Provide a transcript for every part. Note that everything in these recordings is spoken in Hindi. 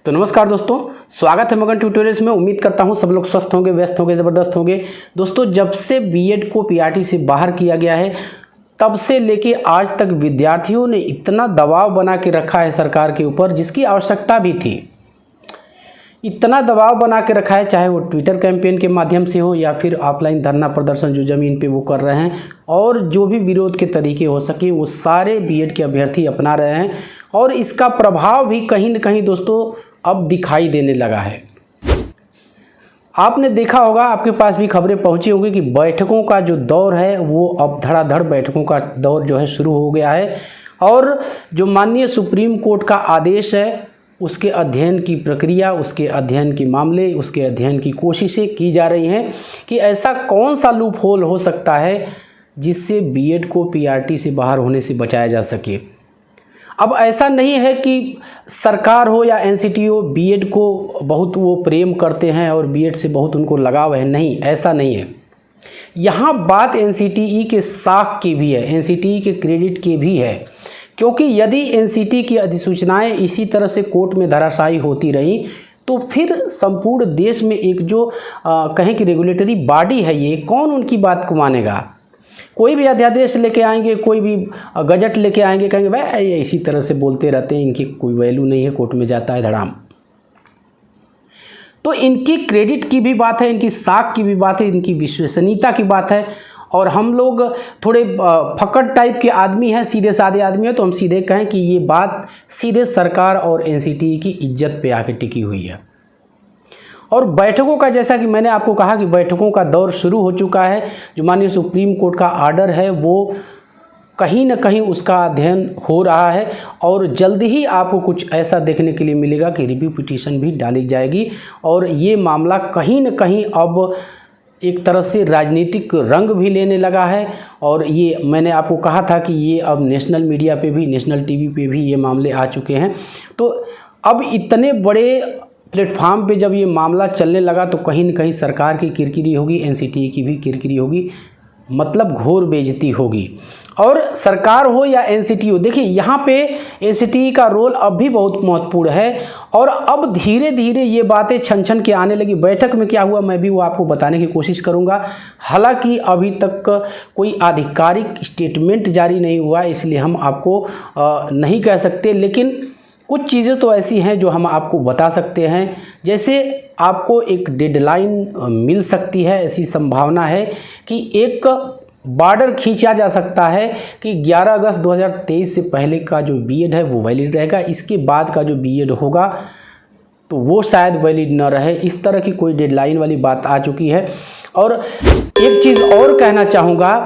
तो नमस्कार दोस्तों, स्वागत है मगन ट्यूटोरियल्स में। उम्मीद करता हूं सब लोग स्वस्थ होंगे, व्यस्त होंगे, ज़बरदस्त होंगे। दोस्तों, जब से बीएड को पीआरटी से बाहर किया गया है तब से लेके आज तक विद्यार्थियों ने इतना दबाव बना के रखा है सरकार के ऊपर, जिसकी आवश्यकता भी थी। इतना दबाव बना के रखा है, चाहे वो ट्विटर कैंपेन के माध्यम से हो या फिर ऑफलाइन धरना प्रदर्शन जो ज़मीन पे वो कर रहे हैं, और जो भी विरोध के तरीके हो सके वो सारे बीएड के अभ्यर्थी अपना रहे हैं। और इसका प्रभाव भी कहीं न कहीं दोस्तों अब दिखाई देने लगा है। आपने देखा होगा, आपके पास भी खबरें पहुंची होंगी कि बैठकों का जो दौर है वो अब धड़ाधड़ बैठकों का दौर जो है शुरू हो गया है। और जो माननीय सुप्रीम कोर्ट का आदेश है उसके अध्ययन की प्रक्रिया, उसके अध्ययन के मामले, उसके अध्ययन की कोशिशें की जा रही हैं कि ऐसा कौन सा लूप होल हो सकता है जिससे बीएड को पीआरटी से बाहर होने से बचाया जा सके। अब ऐसा नहीं है कि सरकार हो या एनसीटी हो बीएड को बहुत वो प्रेम करते हैं और बीएड से बहुत उनको लगाव है, नहीं, ऐसा नहीं है। यहाँ बात एनसीटीई के साख की भी है, एनसीटीई के क्रेडिट की भी है। क्योंकि यदि एनसीटी की अधिसूचनाएं इसी तरह से कोर्ट में धराशायी होती रहीं तो फिर संपूर्ण देश में एक जो कहें कि रेगुलेटरी बॉडी है, ये कौन उनकी बात को मानेगा। कोई भी अध्यादेश लेके आएंगे, कोई भी गजट लेके आएंगे, कहेंगे भाई ये इसी तरह से बोलते रहते हैं, इनकी कोई वैल्यू नहीं है, कोर्ट में जाता है धड़ाम। तो इनकी क्रेडिट की भी बात है, इनकी साख की भी बात है, इनकी विश्वसनीयता की बात है। और हम लोग थोड़े फकड़ टाइप के आदमी हैं, सीधे साधे आदमी हैं, तो हम सीधे कहें कि ये बात सीधे सरकार और एनसीटी की इज्जत पे आके टिकी हुई है। और बैठकों का, जैसा कि मैंने आपको कहा कि बैठकों का दौर शुरू हो चुका है। जो माननीय सुप्रीम कोर्ट का आर्डर है वो कहीं न कहीं उसका अध्ययन हो रहा है और जल्दी ही आपको कुछ ऐसा देखने के लिए मिलेगा कि रिव्यू पिटीशन भी डाली जाएगी। और ये मामला कहीं न कहीं अब एक तरह से राजनीतिक रंग भी लेने लगा है। और ये मैंने आपको कहा था कि ये अब नेशनल मीडिया पे भी, नेशनल टीवी पे भी ये मामले आ चुके हैं। तो अब इतने बड़े प्लेटफॉर्म पे जब ये मामला चलने लगा तो कहीं न कहीं सरकार की किरकिरी होगी, एनसीटी की भी किरकिरी होगी, मतलब घोर बेइज्जती होगी। और सरकार हो या एनसीटी हो, देखिए यहाँ पे एनसीटी का रोल अब भी बहुत महत्वपूर्ण है। और अब धीरे धीरे ये बातें छन छन के आने लगी। बैठक में क्या हुआ मैं भी वो आपको बताने की कोशिश करूँगा। हालांकि अभी तक कोई आधिकारिक स्टेटमेंट जारी नहीं हुआ, इसलिए हम आपको नहीं कह सकते, लेकिन कुछ चीज़ें तो ऐसी हैं जो हम आपको बता सकते हैं। जैसे आपको एक डेडलाइन मिल सकती है, ऐसी संभावना है कि एक बॉर्डर खींचा जा सकता है कि 11 अगस्त 2023 से पहले का जो बीएड है वो वैलिड रहेगा, इसके बाद का जो बीएड होगा तो वो शायद वैलिड न रहे। इस तरह की कोई डेडलाइन वाली बात आ चुकी है। और एक चीज़ और कहना चाहूँगा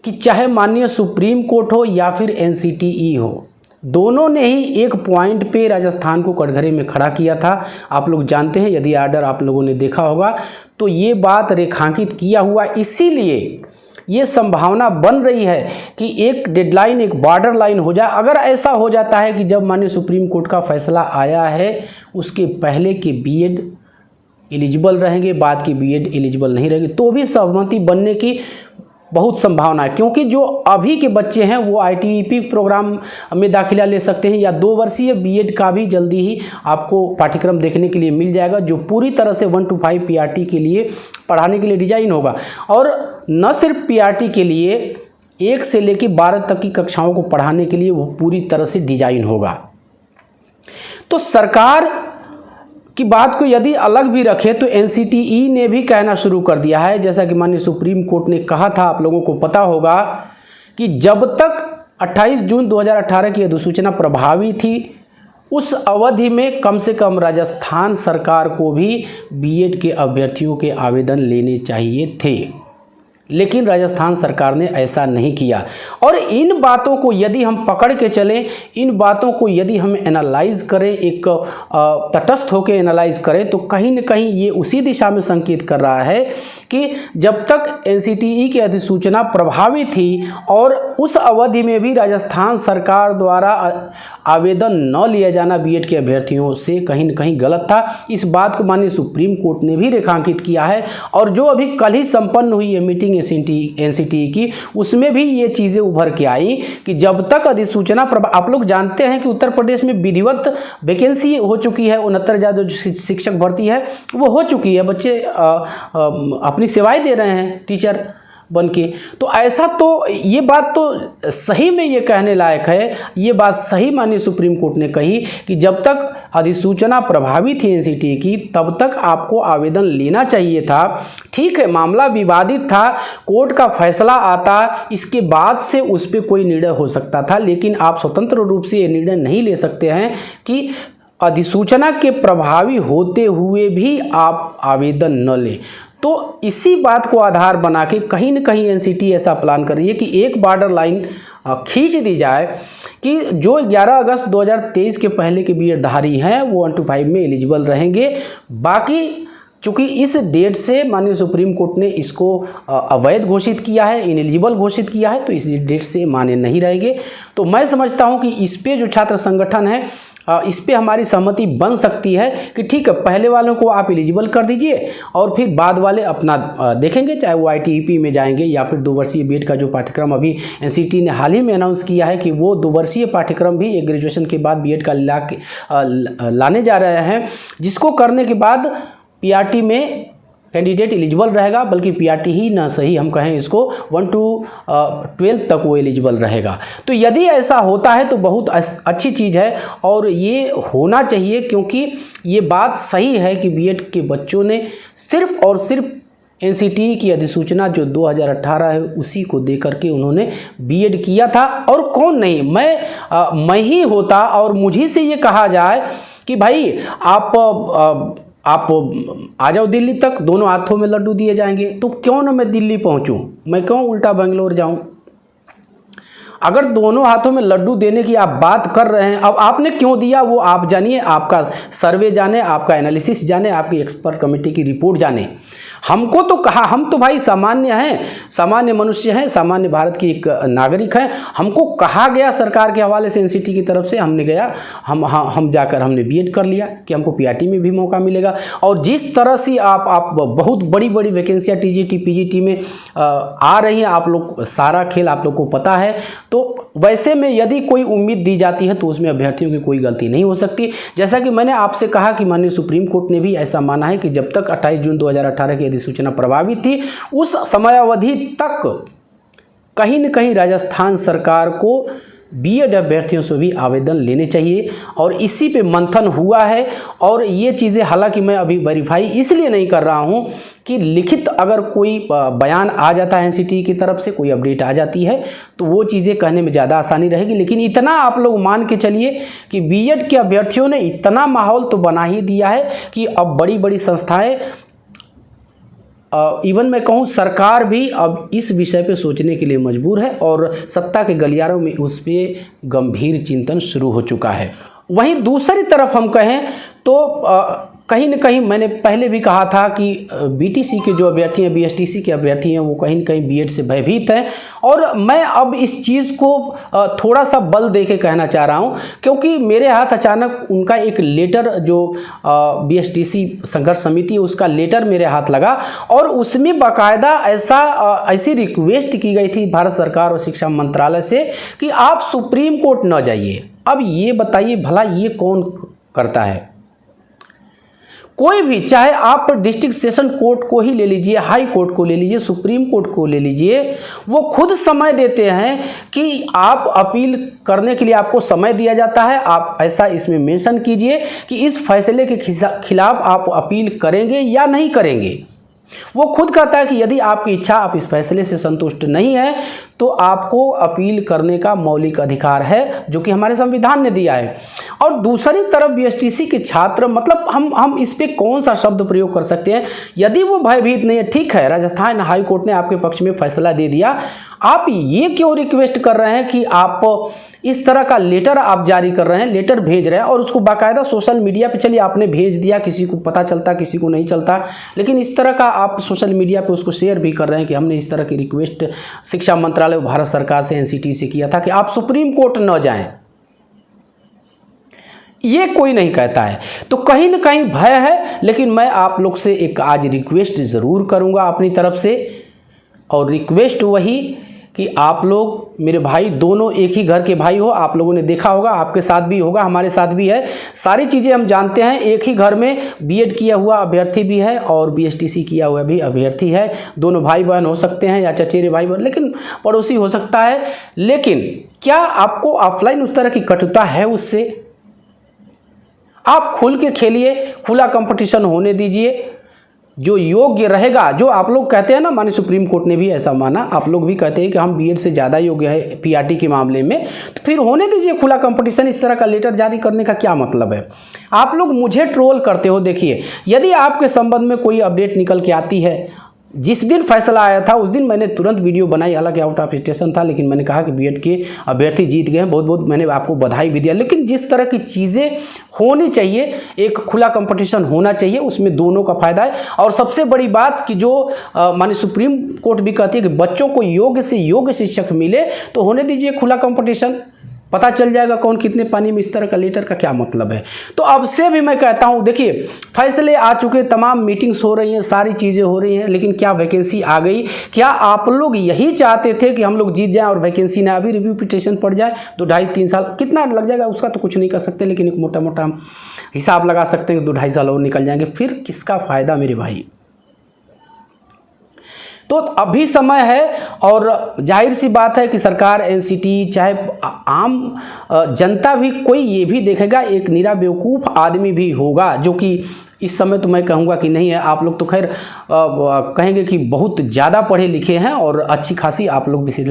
कि चाहे माननीय सुप्रीम कोर्ट हो या फिर एनसीटीई हो, दोनों ने ही एक पॉइंट पे राजस्थान को कटघरे में खड़ा किया था। आप लोग जानते हैं, यदि आर्डर आप लोगों ने देखा होगा तो ये बात रेखांकित किया हुआ, इसीलिए ये संभावना बन रही है कि एक डेडलाइन, एक बॉर्डर लाइन हो जाए। अगर ऐसा हो जाता है कि जब माननीय सुप्रीम कोर्ट का फैसला आया है उसके पहले के बीएड एलिजिबल रहेंगे, बाद के बीएड एलिजिबल नहीं रहेंगे, तो भी सहमति बनने की बहुत संभावना है। क्योंकि जो अभी के बच्चे हैं वो आईटीईपी प्रोग्राम में दाखिला ले सकते हैं, या 2 वर्षीय बीएड का भी जल्दी ही आपको पाठ्यक्रम देखने के लिए मिल जाएगा, जो पूरी तरह से 1 to 5 पीआरटी के लिए पढ़ाने के लिए डिजाइन होगा। और न सिर्फ पीआरटी के लिए, 1 से लेकर 12 तक की कक्षाओं को पढ़ाने के लिए वो पूरी तरह से डिजाइन होगा। तो सरकार की बात को यदि अलग भी रखें तो एनसीटीई ने भी कहना शुरू कर दिया है, जैसा कि माननीय सुप्रीम कोर्ट ने कहा था, आप लोगों को पता होगा कि जब तक 28 जून 2018 की अधिसूचना प्रभावी थी उस अवधि में कम से कम राजस्थान सरकार को भी बीएड के अभ्यर्थियों के आवेदन लेने चाहिए थे, लेकिन राजस्थान सरकार ने ऐसा नहीं किया। और इन बातों को यदि हम पकड़ के चलें, इन बातों को यदि हम एनालाइज करें, एक तटस्थ होकर एनालाइज करें, तो कहीं न कहीं ये उसी दिशा में संकेत कर रहा है कि जब तक एनसीटीई की अधिसूचना प्रभावी थी और उस अवधि में भी राजस्थान सरकार द्वारा आवेदन न लिया जाना बीएड के अभ्यर्थियों से कहीं न कहीं गलत था। इस बात को माननीय सुप्रीम कोर्ट ने भी रेखांकित किया है और जो अभी कल ही संपन्न हुई है मीटिंग एनसीटीई की, उसमें भी ये चीज़ें उभर के आई कि जब तक अधिसूचना आप लोग जानते हैं कि उत्तर प्रदेश में विधिवत वैकेंसी हो चुकी है, 69,000 जो शिक्षक भर्ती है वो हो चुकी है, बच्चे अपनी सेवाएं दे रहे हैं टीचर बन के। तो ऐसा तो ये बात तो सही में ये कहने लायक है, ये बात सही माननीय सुप्रीम कोर्ट ने कही कि जब तक अधिसूचना प्रभावी थी एनसीटीई की तब तक आपको आवेदन लेना चाहिए था। ठीक है, मामला विवादित था, कोर्ट का फैसला आता, इसके बाद से उस पर कोई निर्णय हो सकता था, लेकिन आप स्वतंत्र रूप से ये निर्णय नहीं ले सकते हैं कि अधिसूचना के प्रभावी होते हुए भी आप आवेदन न लें। तो इसी बात को आधार बना के कहीं न कहीं एनसीटीई ऐसा प्लान कर रही है कि एक बॉर्डर लाइन खींच दी जाए कि जो 11 अगस्त 2023 के पहले के बीएडधारी हैं वो 1 to 5 में एलिजिबल रहेंगे। बाकी चूँकि इस डेट से माननीय सुप्रीम कोर्ट ने इसको अवैध घोषित किया है, इनएलिजिबल घोषित किया है, तो इस डेट से मान्य नहीं रहेंगे। तो मैं समझता हूँ कि इस पे जो छात्र संगठन है इस पे हमारी सहमति बन सकती है कि ठीक है, पहले वालों को आप एलिजिबल कर दीजिए और फिर बाद वाले अपना देखेंगे, चाहे वो ITEP में जाएंगे या फिर 2 वर्षीय बीएड का जो पाठ्यक्रम अभी एनसीटीई ने हाल ही में अनाउंस किया है कि वो 2 वर्षीय पाठ्यक्रम भी एक ग्रेजुएशन के बाद बीएड का लाने जा रहे हैं, जिसको करने के बाद PRT में कैंडिडेट एलिजिबल रहेगा, बल्कि PRT ही ना सही हम कहें इसको 1 to 12 तक वो एलिजिबल रहेगा। तो यदि ऐसा होता है तो बहुत अच्छी चीज़ है और ये होना चाहिए, क्योंकि ये बात सही है कि बीएड के बच्चों ने सिर्फ और सिर्फ एनसीटीई की अधिसूचना जो 2018 है उसी को देकर के उन्होंने बीएड किया था। और कौन नहीं, मैं ही होता और मुझे से ये कहा जाए कि भाई आप आ जाओ दिल्ली तक, दोनों हाथों में लड्डू दिए जाएंगे, तो क्यों ना मैं दिल्ली पहुंचूं, मैं क्यों उल्टा बेंगलोर जाऊं। अगर दोनों हाथों में लड्डू देने की आप बात कर रहे हैं, अब आपने क्यों दिया वो आप जानिए, आपका सर्वे जाने, आपका एनालिसिस जाने, आपकी एक्सपर्ट कमेटी की रिपोर्ट जाने। हमको तो कहा, हम तो भाई सामान्य हैं, सामान्य मनुष्य हैं, सामान्य भारत की एक नागरिक हैं। हमको कहा गया सरकार के हवाले से एनसीटीई की तरफ से, हमने गया, हम जाकर हमने बीएड कर लिया कि हमको PRT में भी मौका मिलेगा। और जिस तरह से आप बहुत बड़ी बड़ी वैकेंसियाँ TGT PGT में आ रही हैं, आप लोग सारा खेल आप लोग को पता है। तो वैसे में यदि कोई उम्मीद दी जाती है तो उसमें अभ्यर्थियों की कोई गलती नहीं हो सकती। जैसा कि मैंने आपसे कहा कि माननीय सुप्रीम कोर्ट ने भी ऐसा माना है कि जब तक 28 जून 2018 की अधिसूचना प्रभावित थी उस समयावधि तक कहीं न कहीं राजस्थान सरकार को बीएड अभ्यर्थियों से भी आवेदन लेने चाहिए, और इसी पे मंथन हुआ है। और ये चीज़ें हालांकि मैं अभी वेरीफाई इसलिए नहीं कर रहा हूँ कि लिखित अगर कोई बयान आ जाता है एनसीटीई की तरफ से, कोई अपडेट आ जाती है तो वो चीज़ें कहने में ज़्यादा आसानी रहेगी। लेकिन इतना आप लोग मान के चलिए कि बीएड के अभ्यर्थियों ने इतना माहौल तो बना ही दिया है कि अब बड़ी बड़ी संस्थाएँ, इवन मैं कहूँ सरकार भी अब इस विषय पे सोचने के लिए मजबूर है और सत्ता के गलियारों में उस पर गंभीर चिंतन शुरू हो चुका है। वहीं दूसरी तरफ हम कहें तो कहीं न कहीं मैंने पहले भी कहा था कि BTC के जो अभ्यर्थी हैं, BSTC के अभ्यर्थी हैं, वो कहीं न कहीं बीएड से भयभीत हैं। और मैं अब इस चीज़ को थोड़ा सा बल दे के कहना चाह रहा हूँ, क्योंकि मेरे हाथ अचानक उनका एक लेटर जो BSTC संघर्ष समिति है उसका लेटर मेरे हाथ लगा और उसमें बाकायदा ऐसी रिक्वेस्ट की गई थी भारत सरकार और शिक्षा मंत्रालय से कि आप सुप्रीम कोर्ट न जाइए। अब ये बताइए भला ये कौन करता है? कोई भी, चाहे आप डिस्ट्रिक्ट सेशन कोर्ट को ही ले लीजिए, हाई कोर्ट को ले लीजिए, सुप्रीम कोर्ट को ले लीजिए, वो खुद समय देते हैं कि आप अपील करने के लिए आपको समय दिया जाता है। आप ऐसा इसमें मेंशन कीजिए कि इस फैसले के खिलाफ आप अपील करेंगे या नहीं करेंगे। वो खुद कहता है कि यदि आपकी इच्छा, आप इस फैसले से संतुष्ट नहीं है तो आपको अपील करने का मौलिक अधिकार है, जो कि हमारे संविधान ने दिया है। और दूसरी तरफ BSTC के छात्र, मतलब हम इस पे कौन सा शब्द प्रयोग कर सकते हैं? यदि वो भयभीत नहीं है, ठीक है, राजस्थान हाई कोर्ट ने आपके पक्ष में फैसला दे दिया, आप ये क्यों रिक्वेस्ट कर रहे हैं कि आप इस तरह का लेटर आप जारी कर रहे हैं, लेटर भेज रहे हैं और उसको बाकायदा सोशल मीडिया पे, चलिए आपने भेज दिया, किसी को पता चलता किसी को नहीं चलता, लेकिन इस तरह का आप सोशल मीडिया पे उसको शेयर भी कर रहे हैं कि हमने इस तरह की रिक्वेस्ट शिक्षा मंत्रालय भारत सरकार से एनसीटीई से किया था कि आप सुप्रीम कोर्ट न जाएं। ये कोई नहीं कहता है। तो कहीं ना कहीं भय है, लेकिन मैं आप लोग से एक आज रिक्वेस्ट ज़रूर करूँगा अपनी तरफ से, और रिक्वेस्ट वही कि आप लोग मेरे भाई दोनों एक ही घर के भाई हो। आप लोगों ने देखा होगा, आपके साथ भी होगा, हमारे साथ भी है, सारी चीज़ें हम जानते हैं। एक ही घर में बीएड किया हुआ अभ्यर्थी भी है और बीएसटीसी किया हुआ भी अभ्यर्थी है। दोनों भाई बहन हो सकते हैं या चचेरे भाई बहन, लेकिन पड़ोसी हो सकता है। लेकिन क्या आपको ऑफलाइन उस तरह की कटुता है उससे? आप खुल के खेलिए, खुला कंपटीशन होने दीजिए। जो योग्य रहेगा, जो आप लोग कहते हैं ना, माने सुप्रीम कोर्ट ने भी ऐसा माना, आप लोग भी कहते हैं कि हम बीएड से ज़्यादा योग्य है पीआरटी के मामले में, तो फिर होने दीजिए खुला कंपटीशन। इस तरह का लेटर जारी करने का क्या मतलब है? आप लोग मुझे ट्रोल करते हो। देखिए, यदि आपके संबंध में कोई अपडेट निकल के आती है, जिस दिन फैसला आया था उस दिन मैंने तुरंत वीडियो बनाई, हालांकि आउट ऑफ स्टेशन था, लेकिन मैंने कहा कि बीएड के अभ्यर्थी जीत गए हैं, बहुत बहुत मैंने आपको बधाई भी दिया। लेकिन जिस तरह की चीज़ें होनी चाहिए, एक खुला कंपटीशन होना चाहिए, उसमें दोनों का फायदा है। और सबसे बड़ी बात कि जो माने सुप्रीम कोर्ट भी कहती है कि बच्चों को योग्य से योग्य शिक्षक मिले, तो होने दीजिए खुला कंपटीशन, पता चल जाएगा कौन कितने पानी में। इस तरह का लेटर का क्या मतलब है? तो अब से भी मैं कहता हूं, देखिए फैसले आ चुके, तमाम मीटिंग्स हो रही हैं, सारी चीज़ें हो रही हैं, लेकिन क्या वैकेंसी आ गई? क्या आप लोग यही चाहते थे कि हम लोग जीत जाएं और वैकेंसी ना अभी रिव्यू पिटिशन पड़ जाए? तो 2.5-3 साल कितना लग जाएगा उसका तो कुछ नहीं कर सकते, लेकिन एक मोटा मोटा हम हिसाब लगा सकते हैं कि 2-2.5 साल और निकल जाएंगे। फिर किसका फ़ायदा मेरे भाई? तो अभी समय है, और जाहिर सी बात है कि सरकार, एनसीटी, चाहे आम जनता भी, कोई ये भी देखेगा, एक निरा बेवकूफ़ आदमी भी होगा जो कि इस समय तो मैं कहूँगा कि नहीं है। आप लोग तो खैर कहेंगे कि बहुत ज़्यादा पढ़े लिखे हैं और अच्छी खासी आप लोग भी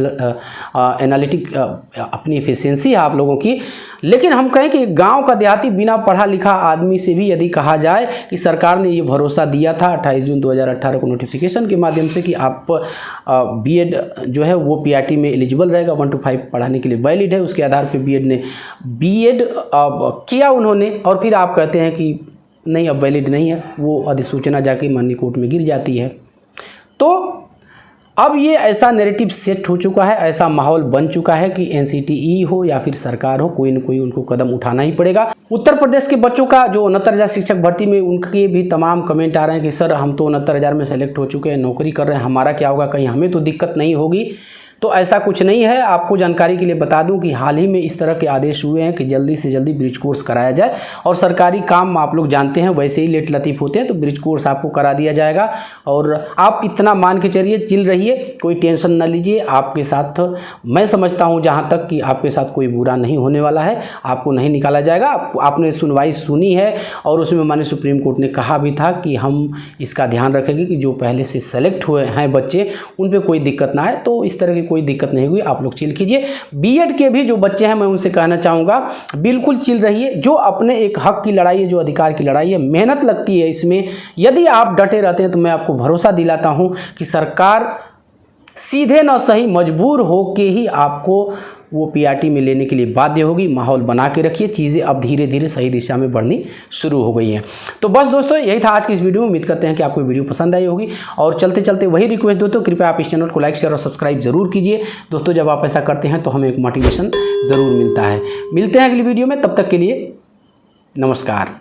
एनालिटिक अपनी एफिशिएंसी है आप लोगों की। लेकिन हम कहें कि गांव का देहाती बिना पढ़ा लिखा आदमी से भी यदि कहा जाए कि सरकार ने ये भरोसा दिया था 28 जून 2018 को नोटिफिकेशन के माध्यम से कि आप बीएड जो है वो पीआरटी में एलिजिबल रहेगा, 1 to 5 पढ़ाने के लिए वैलिड है, उसके आधार पर बीएड किया उन्होंने, और फिर आप कहते हैं कि नहीं अब वैलिड नहीं है, वो अधिसूचना जाके माननीय कोर्ट में गिर जाती है। तो अब ये ऐसा नैरेटिव सेट हो चुका है, ऐसा माहौल बन चुका है कि एनसीटीई हो या फिर सरकार हो, कोई न कोई उनको कदम उठाना ही पड़ेगा। उत्तर प्रदेश के बच्चों का जो 69,000 शिक्षक भर्ती में, उनके भी तमाम कमेंट आ रहे हैं कि सर हम तो 69,000 में सेलेक्ट हो चुके हैं, नौकरी कर रहे हैं, हमारा क्या होगा, कहीं हमें तो दिक्कत नहीं होगी? तो ऐसा कुछ नहीं है। आपको जानकारी के लिए बता दूं कि हाल ही में इस तरह के आदेश हुए हैं कि जल्दी से जल्दी ब्रिज कोर्स कराया जाए, और सरकारी काम आप लोग जानते हैं वैसे ही लेट लतीफ़ होते हैं, तो ब्रिज कोर्स आपको करा दिया जाएगा। और आप इतना मान के चलिए, चिल रहिए, कोई टेंशन ना लीजिए। आपके साथ मैं समझता हूं जहां तक कि आपके साथ कोई बुरा नहीं होने वाला है, आपको नहीं निकाला जाएगा। आपने सुनवाई सुनी है और उसमें माननीय सुप्रीम कोर्ट ने कहा भी था कि हम इसका ध्यान रखेंगे कि जो पहले से सेलेक्ट हुए हैं बच्चे, उन पर कोई दिक्कत ना आए। तो इस तरह की कोई दिक्कत नहीं हुई, आप लोग चिल कीजिए। बीएड के भी जो बच्चे हैं, मैं उनसे कहना चाहूँगा बिल्कुल चिल रहिए। जो अपने एक हक की लड़ाई है, जो अधिकार की लड़ाई है, मेहनत लगती है इसमें, यदि आप डटे रहते हैं तो मैं आपको भरोसा दिलाता हूँ कि सरकार सीधे न सही मजबूर हो के ही आपको वो पीआरटी में लेने के लिए बाध्य होगी। माहौल बना के रखिए, चीज़ें अब धीरे धीरे सही दिशा में बढ़नी शुरू हो गई हैं। तो बस दोस्तों, यही था आज की इस वीडियो में। उम्मीद करते हैं कि आपको वीडियो पसंद आई होगी, और चलते चलते वही रिक्वेस्ट दोस्तों, कृपया आप इस चैनल को लाइक, शेयर और सब्सक्राइब जरूर कीजिए दोस्तों। जब आप ऐसा करते हैं तो हमें एक मोटिवेशन ज़रूर मिलता है। मिलते हैं अगली वीडियो में, तब तक के लिए नमस्कार।